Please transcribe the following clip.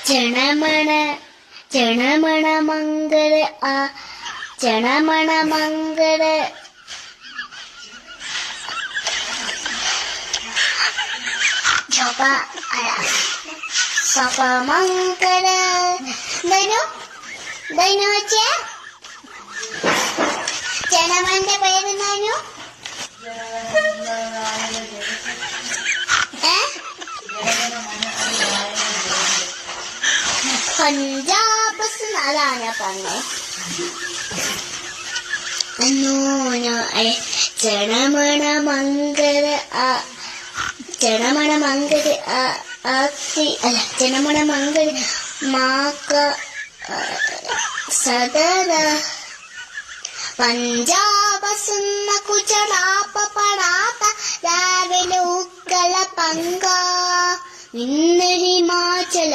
ചണമണ ചണമണ മംഗള ആ ചണമണ മംഗള സപ മംഗള ദൈനു ദൈനു വെച്ചേ ചണമന്റെ പേര് ദൈനു പഞ്ചാബ് അതാണ് ഞാൻ പറഞ്ഞത്. ചണമണ മംഗള ചണമണ മംഗള അല്ല ചണമണ മംഗള മാക്ക സദര പഞ്ചാബ് സുന്ന കുചടാപ്പ പടാത്ത രാവിലെ ഉക്കല പങ്ക ഇന്ന് ഹിമാചല